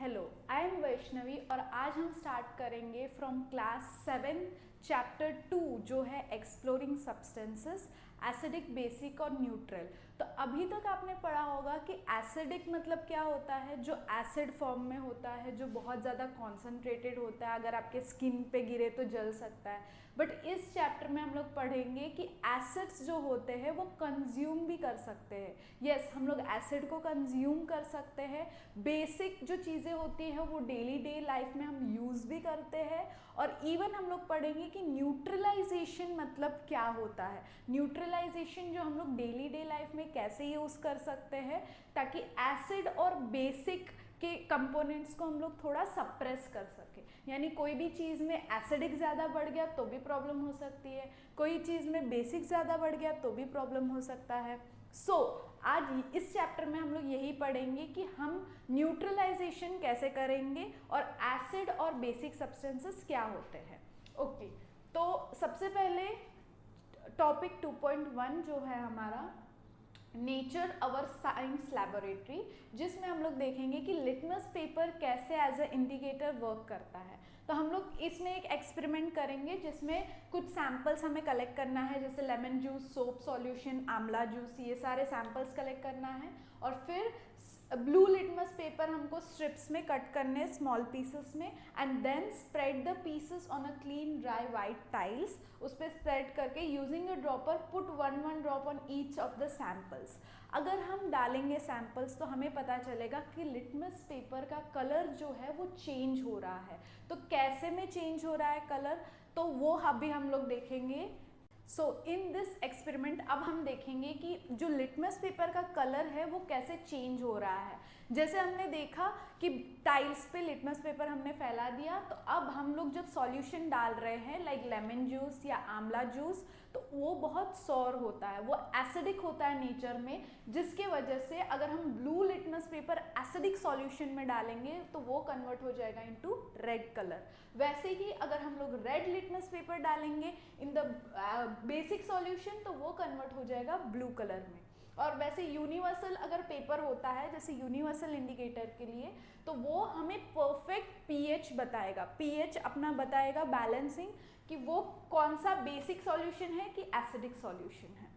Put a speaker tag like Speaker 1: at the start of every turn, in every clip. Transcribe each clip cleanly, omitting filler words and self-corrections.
Speaker 1: Hello, I am Vaishnavi और आज हम स्टार्ट करेंगे फ्रॉम क्लास 7 चैप्टर 2 जो है एक्सप्लोरिंग सब्सटेंसेस, एसिडिक, बेसिक और न्यूट्रल। तो अभी तक आपने पढ़ा होगा कि एसिडिक मतलब क्या होता है, जो एसिड फॉर्म में होता है, जो बहुत ज़्यादा कॉन्सेंट्रेटेड होता है, अगर आपके स्किन पे गिरे तो जल सकता है। बट इस चैप्टर में हम लोग पढ़ेंगे कि एसिड्स जो होते हैं वो कंज्यूम भी कर सकते हैं। यस, हम लोग एसिड को कंज्यूम कर सकते हैं। बेसिक जो चीज़ें होती हैं वो डेली डे लाइफ में हम यूज़ भी करते हैं। और इवन हम लोग पढ़ेंगे कि न्यूट्रलाइजेशन मतलब क्या होता है। न्यूट्रलाइजेशन जो हम लोग डेली डे लाइफ में कैसे यूज़ कर सकते हैं ताकि एसिड और बेसिक के कंपोनेंट्स को हम लोग थोड़ा सप्रेस कर सके। यानी कोई भी चीज़ में एसिडिक ज़्यादा बढ़ गया तो भी प्रॉब्लम हो सकती है, कोई चीज़ में बेसिक ज़्यादा बढ़ गया तो भी प्रॉब्लम हो सकता है। आज इस चैप्टर में हम लोग यही पढ़ेंगे कि हम न्यूट्रलाइजेशन कैसे करेंगे और एसिड और बेसिक सब्सटेंसेस क्या होते हैं। ओके, तो सबसे पहले टॉपिक 2.1 जो है हमारा नेचर अवर साइंस लैबोरेटरी, जिसमें हम लोग देखेंगे कि लिटमस पेपर कैसे एज ए इंडिकेटर वर्क करता है। तो हम लोग इसमें एक एक्सपेरिमेंट करेंगे जिसमें कुछ सैंपल्स हमें कलेक्ट करना है, जैसे लेमन जूस, सोप सॉल्यूशन, आंवला जूस, ये सारे सैंपल्स कलेक्ट करना है। और फिर ब्लू लिटमस पेपर हमको स्ट्रिप्स में कट करने, स्मॉल पीसेस में, and then spread the pieces on a clean dry white tiles. उस पर स्प्रेड करके using a dropper put one drop on each of the samples. अगर हम डालेंगे सैंपल्स तो हमें पता चलेगा कि लिटमस पेपर का कलर जो है वो चेंज हो रहा है। तो कैसे में चेंज हो रहा है कलर, तो वो अभी हम लोग देखेंगे। सो इन दिस एक्सपेरिमेंट अब हम देखेंगे कि जो लिटमस पेपर का कलर है वो कैसे चेंज हो रहा है। जैसे हमने देखा कि टाइल्स पे लिटमस पेपर हमने फैला दिया, तो अब हम लोग जब सॉल्यूशन डाल रहे हैं लाइक लेमन जूस या आंवला जूस, तो वो बहुत सॉर होता है, वो एसिडिक होता है नेचर में, जिसके वजह से अगर हम blue litmus paper acidic solution में डालेंगे तो वो कन्वर्ट हो जाएगा इनटू रेड कलर। वैसे ही अगर हम लोग रेड लिटमस पेपर डालेंगे इन द बेसिक सॉल्यूशन तो वो कन्वर्ट हो जाएगा ब्लू कलर में। और वैसे यूनिवर्सल अगर पेपर होता है, जैसे यूनिवर्सल इंडिकेटर के लिए, तो वो हमें परफेक्ट पीएच बताएगा, पीएच अपना बताएगा बैलेंसिंग, कि वो कौन सा बेसिक सॉल्यूशन है कि एसिडिक सॉल्यूशन है।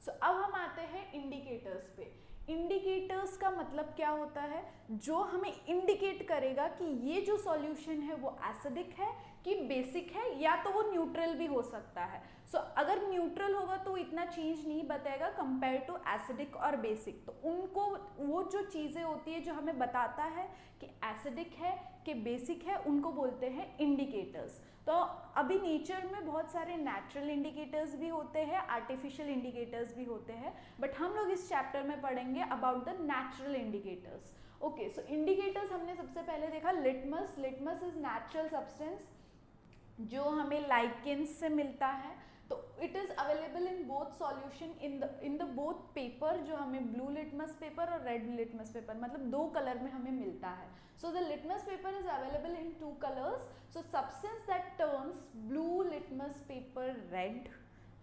Speaker 1: सो अब हम आते हैं इंडिकेटर्स पे। इंडिकेटर्स का मतलब क्या होता है, जो हमें इंडिकेट करेगा कि ये जो सॉल्यूशन है वो एसिडिक है कि बेसिक है, या तो वो न्यूट्रल भी हो सकता है। सो अगर न्यूट्रल होगा तो इतना चेंज नहीं बताएगा कंपेयर टू एसिडिक और बेसिक। तो उनको वो जो चीज़ें होती है जो हमें बताता है कि एसिडिक है कि बेसिक है, उनको बोलते हैं इंडिकेटर्स। तो अभी नेचर में बहुत सारे नेचुरल इंडिकेटर्स भी होते हैं, आर्टिफिशियल इंडिकेटर्स भी होते हैं, बट हम लोग इस चैप्टर में पढ़ेंगे about the natural indicators. Okay, so indicators हमने सबसे पहले देखा litmus. Litmus is natural substance जो हमें लाइकेंस से मिलता है। तो it is available in both solution in the both paper, जो हमें ब्लू लिटमस पेपर और रेड लिटमस पेपर, मतलब दो कलर में हमें मिलता है। So the litmus paper is available in two colours. So substance that turns blue litmus paper red,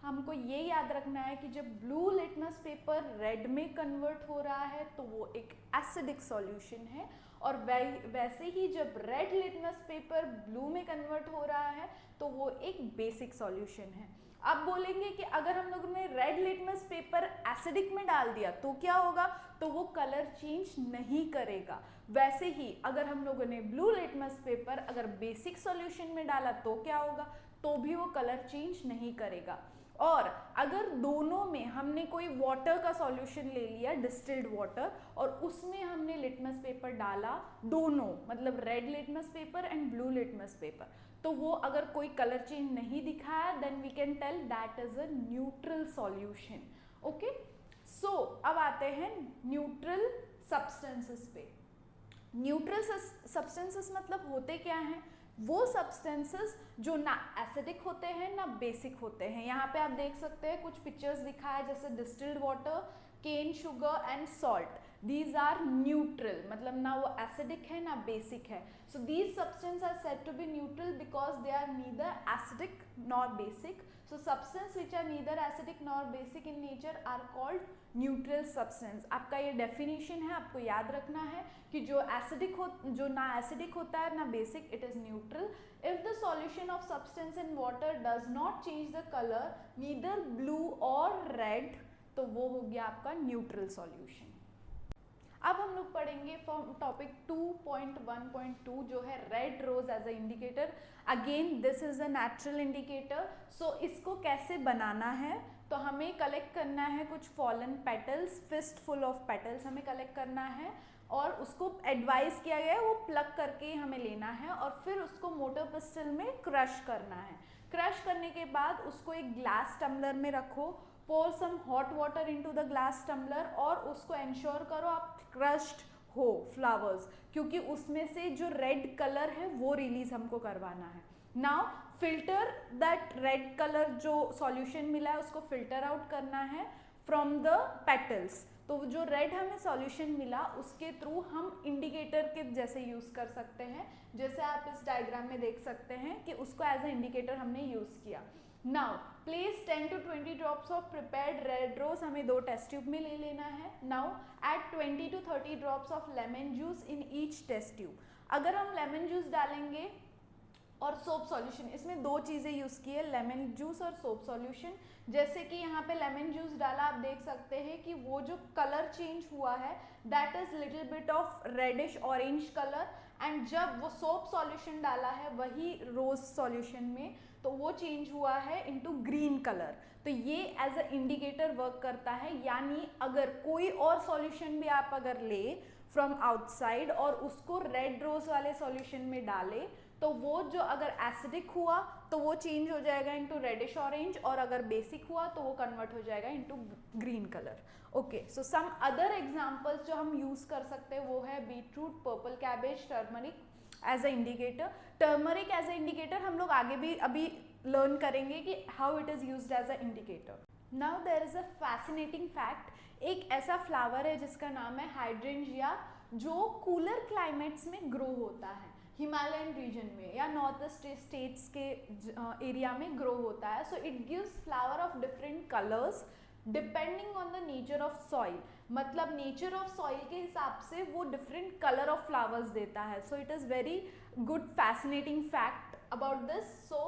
Speaker 1: हमको ये याद रखना है कि जब ब्लू लिटमस पेपर रेड में कन्वर्ट हो रहा है तो वो एक एसिडिक सॉल्यूशन है, और वैसे ही जब रेड लिटमस पेपर ब्लू में कन्वर्ट हो रहा है तो वो एक बेसिक सॉल्यूशन है। अब बोलेंगे कि अगर हम लोगों ने रेड लिटमस पेपर एसिडिक में डाल दिया तो क्या होगा, तो वो कलर चेंज नहीं करेगा। वैसे ही अगर हम लोगों ने ब्लू लिटमस पेपर अगर बेसिक सॉल्यूशन में डाला तो क्या होगा, तो भी वो कलर चेंज नहीं करेगा। और अगर दोनों में हमने कोई वाटर का सॉल्यूशन ले लिया, डिस्टिल्ड वाटर, और उसमें हमने लिटमस पेपर डाला, दोनों मतलब red litmus paper and blue litmus paper, तो वो अगर कोई कलर चेंज नहीं दिखाया then we can tell that is a neutral solution. Okay, so अब आते हैं न्यूट्रल सब्सटेंसेस पे। न्यूट्रल सब्सटेंसेस मतलब होते क्या हैं, वो सब्सटेंसेस जो ना एसिडिक होते हैं ना बेसिक होते हैं। यहाँ पे आप देख सकते हैं कुछ पिक्चर्स दिखा है, जैसे distilled water, cane sugar and salt. These are neutral, मतलब ना वो एसिडिक है ना बेसिक है. So these substance are said to be neutral because they are neither acidic nor basic. So substance which are neither acidic nor basic in nature are called neutral substance. आपका ये definition है, आपको याद रखना है कि जो ना acidic होता है ना basic, it is neutral. If the solution of substance in water does not change the color neither blue or red, तो वो हो गया आपका neutral solution. अब हम लोग पढ़ेंगे फ्रॉम टॉपिक 2.1.2 जो है red rose as a indicator. Again this is a natural indicator. So इसको कैसे बनाना है, तो हमें कलेक्ट करना है कुछ fallen petals, fistful of petals हमें कलेक्ट करना है और उसको एडवाइस किया गया है वो प्लग करके हमें लेना है और फिर उसको मोटर पिस्टल में क्रश करना है. क्रश करने के बाद उसको एक ग्लास टम्बलर में रखो, pour some hot water into the glass tumbler और उसको इंश्योर करो आप क्रश्ड हो फ्लावर्स, क्योंकि उसमें से जो रेड कलर है वो रिलीज हमको करवाना है. Now filter that red colour जो सॉल्यूशन मिला है उसको फिल्टर आउट करना है फ्रॉम द पेटल्स. तो जो रेड हमें सॉल्यूशन मिला उसके थ्रू हम इंडिकेटर के जैसे यूज़ कर सकते हैं, जैसे आप इस डायग्राम में देख सकते हैं कि उसको एज अ इंडिकेटर हमने यूज़ किया. Now place 10 to 20 drops of prepared red rose हमें 2 टेस्ट ट्यूब में ले लेना है. Now add 20 to 30 drops of lemon juice in each test tube. अगर हम लेमन जूस डालेंगे और सोप सॉल्यूशन, इसमें 2 चीज़ें यूज़ की है, लेमन जूस और सोप सॉल्यूशन. जैसे कि यहाँ पे लेमन जूस डाला, आप देख सकते हैं कि वो जो कलर चेंज हुआ है that is little bit of reddish orange colour. And जब वो सोप सॉल्यूशन डाला है वही रोज सॉल्यूशन में, तो वो चेंज हुआ है इनटू ग्रीन कलर. तो ये एज अ इंडिकेटर वर्क करता है. यानी अगर कोई और सॉल्यूशन भी आप अगर ले फ्रॉम आउटसाइड और उसको रेड रोज वाले सॉल्यूशन में डाले, तो वो जो अगर एसिडिक हुआ तो वो चेंज हो जाएगा इनटू रेडिश ऑरेंज, और अगर बेसिक हुआ तो वो कन्वर्ट हो जाएगा into green colour. Okay, so some other examples जो हम यूज कर सकते हैं वो है beetroot, purple cabbage, turmeric as a indicator. Turmeric as a indicator हम लोग आगे भी अभी लर्न करेंगे कि how it is used as a indicator. Now there is a fascinating fact. एक ऐसा फ्लावर है जिसका नाम है हाइड्रेंजिया, जो कूलर क्लाइमेट्स में ग्रो होता है, हिमालयन रीजन में या नॉर्थ ईस्ट स्टेट्स के एरिया में ग्रो होता है. So it gives flower of different colours depending on the nature of soil. मतलब नेचर ऑफ सॉइल के हिसाब से वो डिफरेंट कलर ऑफ फ्लावर्स देता है. So it is very good fascinating fact about this. So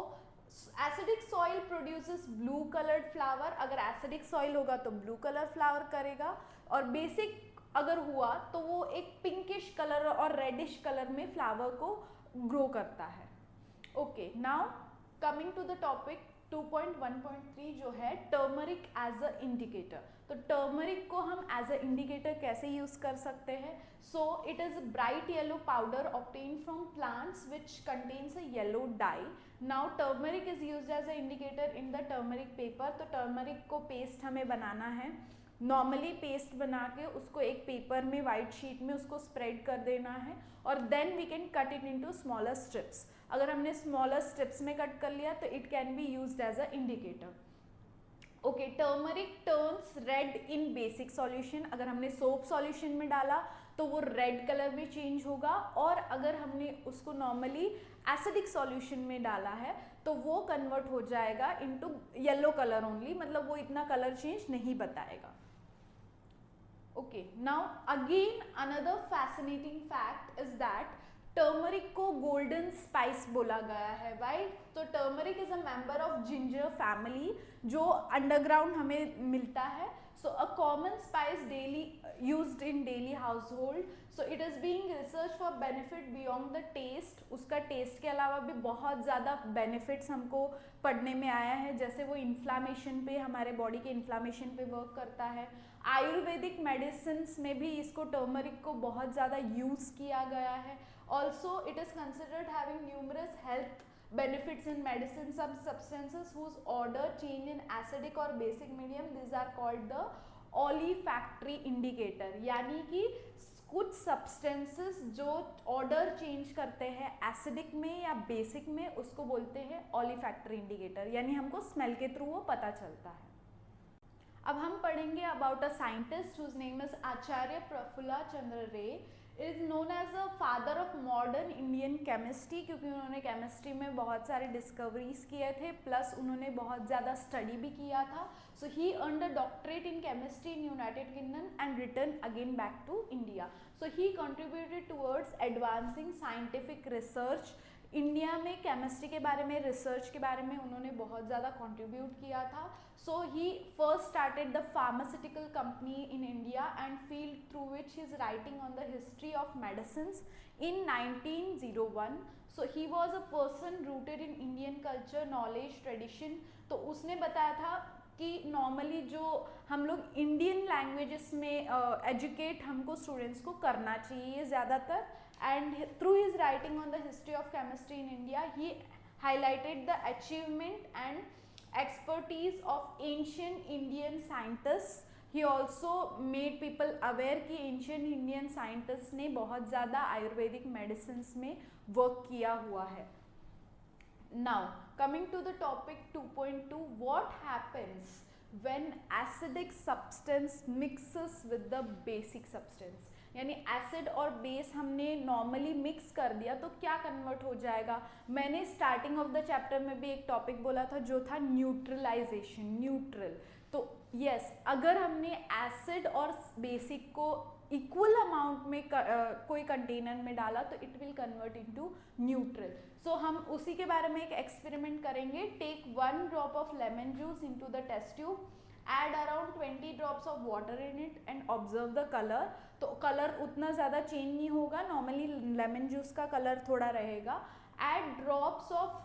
Speaker 1: acidic soil produces blue coloured flower. अगर acidic soil होगा तो ब्लू कलर फ्लावर करेगा, और बेसिक अगर हुआ तो वो एक पिंकिश कलर और रेडिश कलर में फ्लावर को ग्रो करता है. Okay, now coming to the topic 2.1.3 जो है टर्मरिक एज अ इंडिकेटर. तो टर्मरिक को हम एज अ इंडिकेटर कैसे यूज कर सकते हैं. So it is bright yellow powder obtained from plants which contains a yellow dye. Now turmeric is used as a indicator in the turmeric paper. तो turmeric को paste हमें बनाना है. Normally paste बना के उसको एक पेपर में वाइट शीट में उसको स्प्रेड कर देना है, और then we can cut it into smaller strips. अगर हमने स्मॉलर स्ट्रिप्स में कट कर लिया तो it can be used as a indicator. Okay, turmeric turns red in basic solution. अगर हमने सोप सॉल्यूशन में डाला तो वो रेड कलर में चेंज होगा, और अगर हमने उसको नॉर्मली एसिडिक सॉल्यूशन में डाला है तो वो कन्वर्ट हो जाएगा इनटू येलो कलर ओनली, मतलब वो इतना कलर चेंज नहीं बताएगा. Okay, now again another fascinating fact is that turmeric को गोल्डन स्पाइस बोला गया है. राइट, तो turmeric is a member of ginger family जो अंडरग्राउंड हमें मिलता है. So a common spice daily used in daily household. So it is being research for benefit beyond the taste. उसका taste के अलावा भी बहुत ज़्यादा बेनिफिट्स हमको पढ़ने में आया है, जैसे वो इन्फ्लामेशन पे, हमारे बॉडी के इन्फ्लामेशन पे वर्क करता है. आयुर्वेदिक मेडिसिन में भी इसको टर्मरिक को बहुत ज़्यादा यूज़ किया गया है. Also, it is considered having numerous health benefits in medicine. Some substances whose order change in acidic or basic medium, these are called the olfactory indicator. यानी कि कुछ substances जो order change करते हैं acidic में या basic में, उसको बोलते हैं olfactory indicator. यानी हमको smell के through वो पता चलता है. अब हम पढ़ेंगे about a scientist whose name is Acharya Prafulla Chandra Ray, is known as a father of modern Indian chemistry, क्योंकि उन्होंने केमिस्ट्री में बहुत सारे डिस्कवरीज किए थे, प्लस उन्होंने बहुत ज़्यादा स्टडी भी किया था. So he earned a doctorate in chemistry in United Kingdom and return again back to India. So he contributed towards advancing scientific research. India में केमिस्ट्री के बारे में, रिसर्च के बारे में उन्होंने बहुत ज़्यादा कंट्रीब्यूट किया था. So he first started the pharmaceutical company in India and field through which he is writing on the history of medicines in 1901. So he was a person rooted in Indian culture, knowledge, tradition. तो उसने बताया था कि normally जो हम लोग Indian languages में educate हमको स्टूडेंट्स को करना चाहिए ज़्यादातर. And through his writing on the history of chemistry in India, he highlighted the achievement and expertise of ancient Indian scientists. He also made people aware कि ancient Indian scientists ने बहुत ज़्यादा Ayurvedic medicines में work किया हुआ है. Now coming to the topic 2.2, what happens when acidic substance mixes with the basic substance. यानी acid और बेस हमने नॉर्मली मिक्स कर दिया तो क्या कन्वर्ट हो जाएगा. मैंने स्टार्टिंग ऑफ द चैप्टर में भी एक टॉपिक बोला था जो था न्यूट्रलाइजेशन, न्यूट्रल. तो यस, अगर हमने एसिड और बेसिक को इक्वल अमाउंट में कोई कंटेनर में डाला तो it will convert into neutral. So हम उसी के बारे में एक एक्सपेरिमेंट करेंगे. Take 1 drop of lemon juice into the test tube, add around 20 drops of water in it and observe the color. तो कलर उतना ज़्यादा चेंज नहीं होगा, नॉर्मली लेमन जूस का कलर थोड़ा रहेगा. add drops of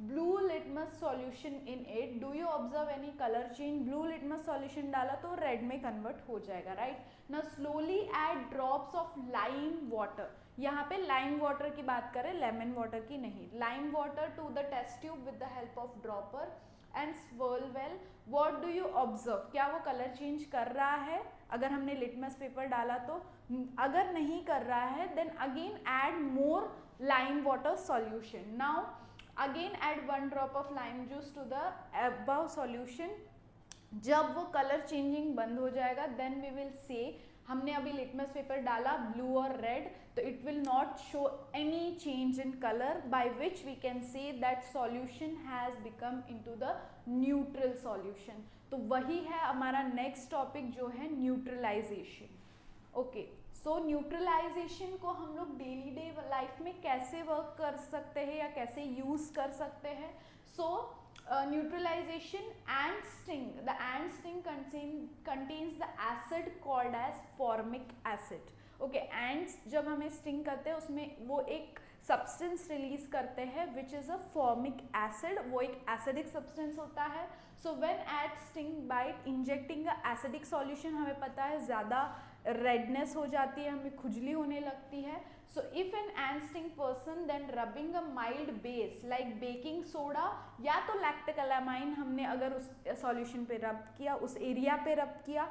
Speaker 1: blue litmus solution in it. do you observe any color change? blue litmus solution डाला तो रेड में कन्वर्ट हो जाएगा, right. now slowly add drops of lime water. यहाँ पे लाइम वाटर की बात करें, लेमन वाटर की नहीं. Lime water to the test tube with the help of dropper and swirl well. what do you observe? क्या वो कलर चेंज कर रहा है अगर हमने लिटमस पेपर डाला तो? अगर नहीं कर रहा है then again add more lime water solution. Now again add 1 drop of lime juice to the above solution. जब वो कलर चेंजिंग बंद हो जाएगा देन वी विल से हमने अभी लिटमस पेपर डाला ब्लू और रेड, तो it will not show any change in colour, by which we can say that solution has become into the neutral solution. तो वही है हमारा नेक्स्ट टॉपिक जो है न्यूट्रलाइजेशन. ओके, सो न्यूट्रलाइजेशन को हम लोग डेली डे लाइफ में कैसे वर्क कर सकते हैं या कैसे यूज कर सकते हैं. सो neutralization ant sting. The ant sting contains the acid called as formic acid. Okay, ants जब हमें sting करते हैं उसमें वो एक substance release करते हैं which is a formic acid. वो एक acidic substance होता है. So when ants sting bite, injecting a acidic solution, हमें पता है ज़्यादा redness हो जाती है, हमें खुजली होने लगती है. So if an ant sting person, then rubbing a mild base like baking soda या तो lactic-alamine हमने अगर उस सॉल्यूशन पे रब किया, उस एरिया पे रब किया,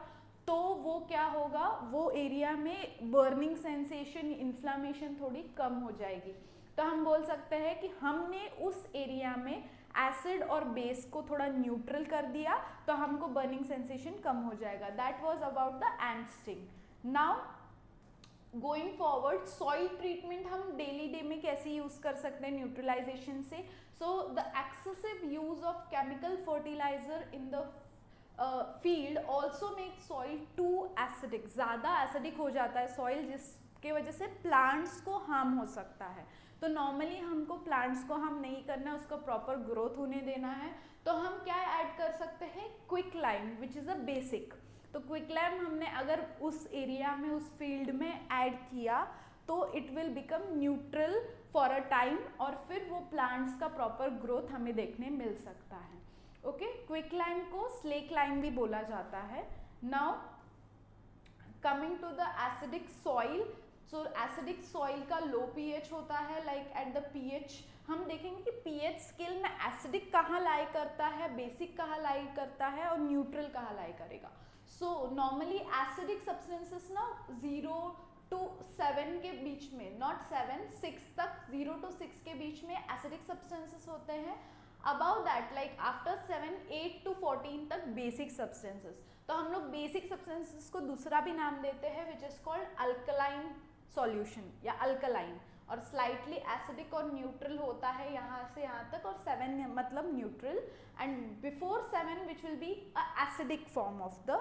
Speaker 1: तो वो क्या होगा, वो एरिया में बर्निंग सेंसेशन, इन्फ्लामेशन थोड़ी कम हो जाएगी. तो हम बोल सकते हैं कि हमने उस एरिया में एसिड और बेस को थोड़ा न्यूट्रल कर दिया तो हमको बर्निंग सेंसेशन कम हो जाएगा. That was about the ant sting. Now going forward, soil treatment हम डेली डे में कैसे यूज कर सकते हैं न्यूट्रलाइजेशन से. So the excessive use of chemical fertiliser in the field also make soil too acidic. ज़्यादा एसिडिक हो जाता है सॉइल जिसके वजह से प्लांट्स को हार्म हो सकता है. तो नॉर्मली हमको प्लांट्स को हार्म नहीं करना है, उसका प्रॉपर ग्रोथ होने देना है. तो हम क्या ऐड कर सकते हैं, quick lime which is a basic. तो क्विक लाइम हमने अगर उस एरिया में, उस फील्ड में ऐड किया तो it will become neutral for a time और फिर वो प्लांट्स का प्रॉपर ग्रोथ हमें देखने मिल सकता है. ओके, क्विक लाइम को स्लेक लाइम भी बोला जाता है. Now coming to the acidic soil. So acidic soil का लो पीएच होता है, लाइक एट द पीएच हम देखेंगे कि पीएच स्केल में एसिडिक कहाँ लाई करता है, बेसिक कहाँ लाई करता है और न्यूट्रल कहाँ लाई करेगा. सो नॉर्मली एसिडिक सब्सटेंसेस ना 0 to 7 के बीच में, नॉट 7, 6 तक, 0 to 6 के बीच में एसिडिक सब्सटेंसेस होते हैं. About that like after 7, 8 to 14 तक बेसिक सब्सटेंसेस. तो हम लोग बेसिक सब्सटेंसेस को दूसरा भी नाम देते हैं which is called alkaline solution या अल्कलाइन, और स्लाइटली एसिडिक और न्यूट्रल होता है यहाँ से यहाँ तक, और 7 मतलब neutral, and before 7 which will be a acidic form of the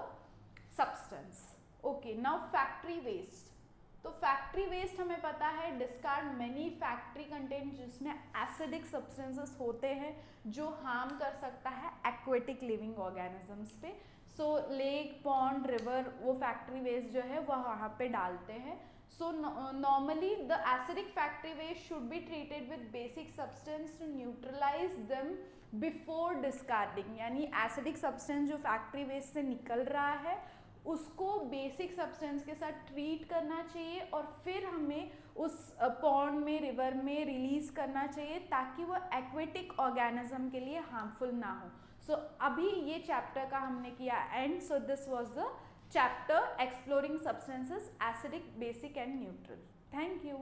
Speaker 1: substance. Okay, now factory waste. तो फैक्ट्री वेस्ट हमें पता है डिस्कार्ड मेनी फैक्ट्री कंटेंट जिसमें एसिडिक सब्सटेंसेस होते हैं जो हार्म कर सकता है एक्वेटिक लिविंग ऑर्गेनिजम्स पे। सो लेक, पॉन्ड, रिवर वो फैक्ट्री वेस्ट जो है वह वहाँ पे डालते हैं। So normally the acidic factory waste should be treated with basic substance to neutralise them before discarding, यानी एसिडिक सब्सटेंस जो फैक्ट्री वेस्ट से निकल रहा है उसको बेसिक सब्सटेंस के साथ ट्रीट करना चाहिए और फिर हमें उस पॉन्ड में, रिवर में रिलीज करना चाहिए ताकि वो एक्वेटिक ऑर्गेनिज्म के लिए हार्मफुल ना हो। सो अभी ये चैप्टर का हमने किया and. So this was the chapter exploring substances acidic, basic and neutral. Thank you.